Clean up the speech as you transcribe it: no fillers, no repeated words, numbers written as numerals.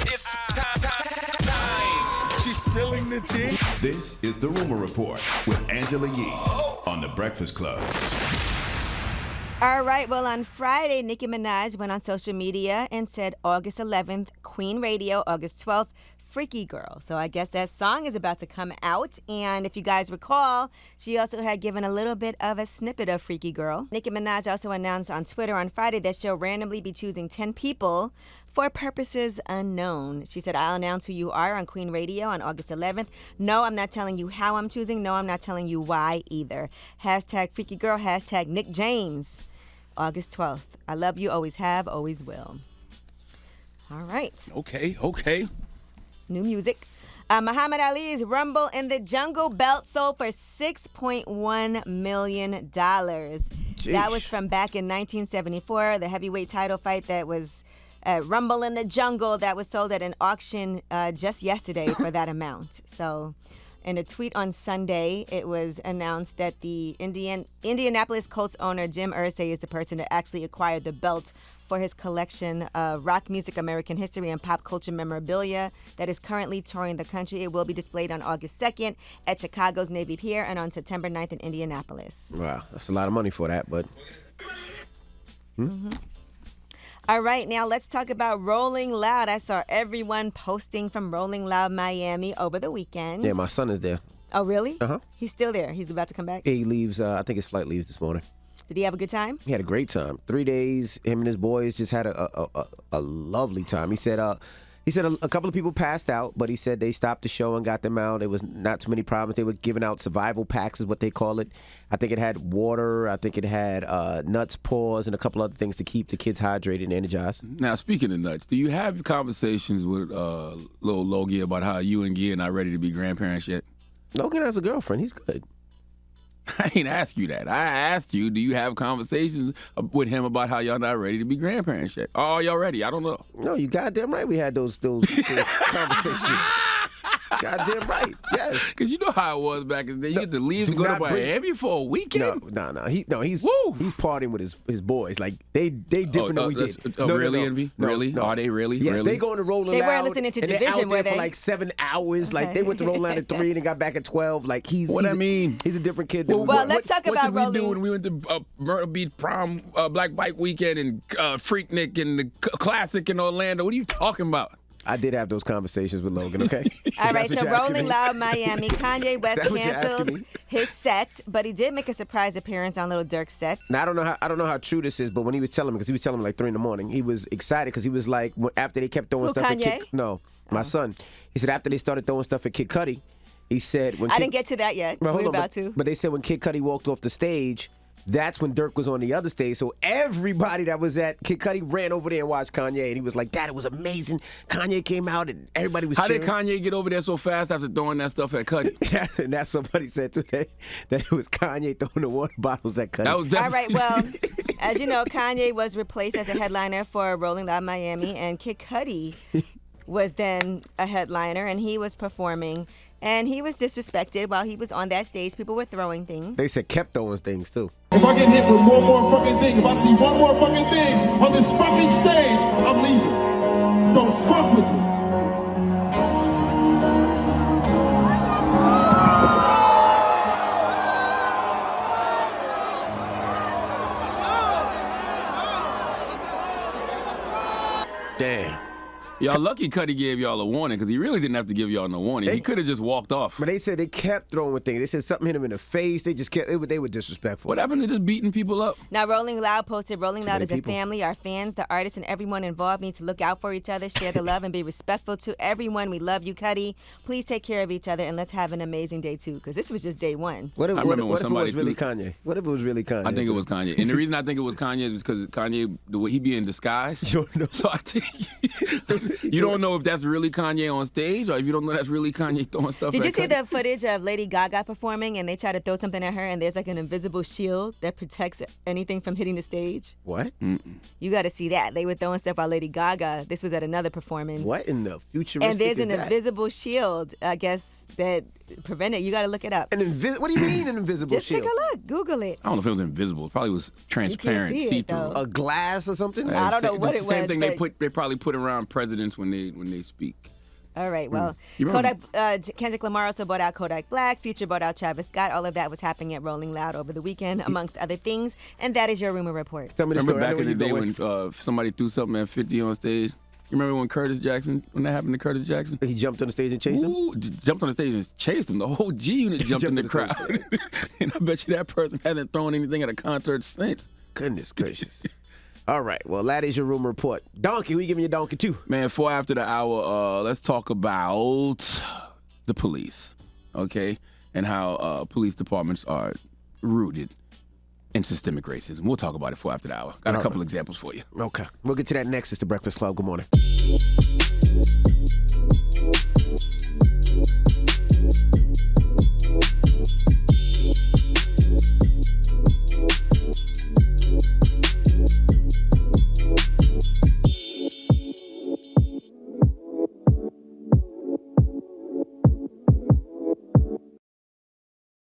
It's time. She's spilling the tea. This is The Rumor Report with Angela Yee on The Breakfast Club. All right, well, on Friday, Nicki Minaj went on social media and said August 11th, Queen Radio, August 12th, Freaky Girl. So I guess that song is about to come out. And if you guys recall, she also had given a little bit of a snippet of Freaky Girl. Nicki Minaj also announced on Twitter on Friday that she'll randomly be choosing 10 people for purposes unknown. She said, I'll announce who you are on Queen Radio on August 11th. No, I'm not telling you how I'm choosing. No, I'm not telling you why either. Hashtag Freaky Girl, hashtag Nick James. August 12th. I love you, always have, always will. All right. Okay. New music. Muhammad Ali's Rumble in the Jungle belt sold for $6.1 million. That was from back in 1974, the heavyweight title fight that was Rumble in the Jungle that was sold at an auction just yesterday for that amount. So in a tweet on Sunday, it was announced that the Indianapolis Colts owner, Jim Irsay, is the person that actually acquired the belt for his collection of rock music, American history, and pop culture memorabilia that is currently touring the country. It will be displayed on August 2nd at Chicago's Navy Pier and on September 9th in Indianapolis. Wow, that's a lot of money for that, but... All right, now let's talk about Rolling Loud. I saw everyone posting from Rolling Loud Miami over the weekend. Yeah, my son is there. Oh, really? Uh-huh. He's still there. He's about to come back? He leaves, I think his flight leaves this morning. Did he have a good time? He had a great time. 3 days, him and his boys just had a lovely time. He said a couple of people passed out, but he said they stopped the show and got them out. There was not too many problems. They were giving out survival packs is what they call it. I think it had water. I think it had nuts, paws, and a couple other things to keep the kids hydrated and energized. Now, speaking of nuts, do you have conversations with little Logie about how you and Gia are not ready to be grandparents yet? Logan has a girlfriend. He's good. I ain't asked you that. I asked you, do you have conversations with him about how y'all not ready to be grandparents yet? Oh, y'all ready? I don't know. No, you goddamn right we had those conversations. Goddamn right, yes. Because you know how it was back in the day. You get to leave to go to Miami for a weekend? No. He's partying with his boys. Like, they different than we did. Really, Envy? Really? Are they really? Yes, really? they going to Rolling Loud. They weren't listening to Division, were were they? For like 7 hours. Okay. Like, they went to Rolling Loud at 3 and they got back at 12. Like, he's a different kid. Well, let's talk about Rolling. What did we do Rolling. when we went to Myrtle Beach Prom, Black Bike Weekend, and Freaknik and the Classic in Orlando? What are you talking about? I did have those conversations with Logan, okay? All right, so Rolling Loud Miami, Kanye West canceled his set, but he did make a surprise appearance on Lil Durk's set. Now, I don't know how true this is, but when he was telling me, because he was telling me like 3 a.m, he was excited because he was like, after they kept throwing stuff Kanye? at Kid, my son. He said after they started throwing stuff at Kid Cudi, he said when I didn't get to that yet. We're about to. But they said when Kid Cudi walked off the stage, that's when Durk was on the other stage. So everybody that was at Kid Cudi ran over there and watched Kanye. And he was like, Dad, it was amazing. Kanye came out and everybody was cheering. How did Kanye get over there so fast after throwing that stuff at Cudi? Yeah, and that's somebody said today, that it was Kanye throwing the water bottles at Cudi. All right, well, as you know, Kanye was replaced as a headliner for Rolling Loud Miami, and Kid Cudi was then a headliner, and he was performing. And he was disrespected while he was on that stage. People were throwing things. They said kept throwing things, too. If I get hit with more fucking thing, if I see one more fucking thing on this fucking stage, I'm leaving. Don't fuck with me. Damn. Y'all lucky Cudi gave y'all a warning, because he really didn't have to give y'all no warning. He could have just walked off. But they said they kept throwing things. They said something hit him in the face. They just kept. They were disrespectful. What happened to just beating people up? Now, Rolling Loud posted, Rolling Loud is a people. family. Our fans, the artists, and everyone involved need to look out for each other, share the love, and be respectful to everyone. We love you, Cudi. Please take care of each other, and let's have an amazing day, too, because this was just day one. What if, I remember what when if it was somebody really Kanye? What if it was really Kanye? I think it was Kanye. And the reason I think it was Kanye is because Kanye, the way he be in disguise. You don't know. So I think you don't know if that's really Kanye on stage, or if you don't know that's really Kanye throwing stuff Did at you see Cudi. the footage of Lady Gaga performing, and they try to throw something at her, and there's like an invisible shield that protects anything from hitting the stage? What? You got to see that. They were throwing stuff at Lady Gaga. This was at another performance. What in the futuristic And there's is an that? invisible shield, I guess, that prevented. You got to look it up. What do you mean an invisible Just shield? take a look. Google it. I don't know if it was invisible. It probably was transparent, see it, see-through. though. A glass or something? I don't know what It's it the same was, thing but- they probably put around presidents when they speak. All right, well, You remember- Kendrick Lamar also brought out Kodak Black, Future brought out Travis Scott. All of that was happening at Rolling Loud over the weekend, amongst other things. And that is your rumor report. Tell me the Remember story. I back know in the where day you're going. when somebody threw something at 50 on stage? You remember when that happened to Curtis Jackson? He jumped on the stage and chased him? Ooh, jumped on the stage and chased him. The whole G unit jumped in the Jumped on the crowd. And I bet you that person hasn't thrown anything at a concert since. Goodness gracious. All right. Well, that is your rumor report. Donkey, who you giving your donkey to? Man, 4 after the hour, let's talk about the police, okay? And how police departments are rooted in systemic racism. We'll talk about it 4 after the hour. Got a couple examples for you. Okay. We'll get to that next. It's The Breakfast Club. Good morning.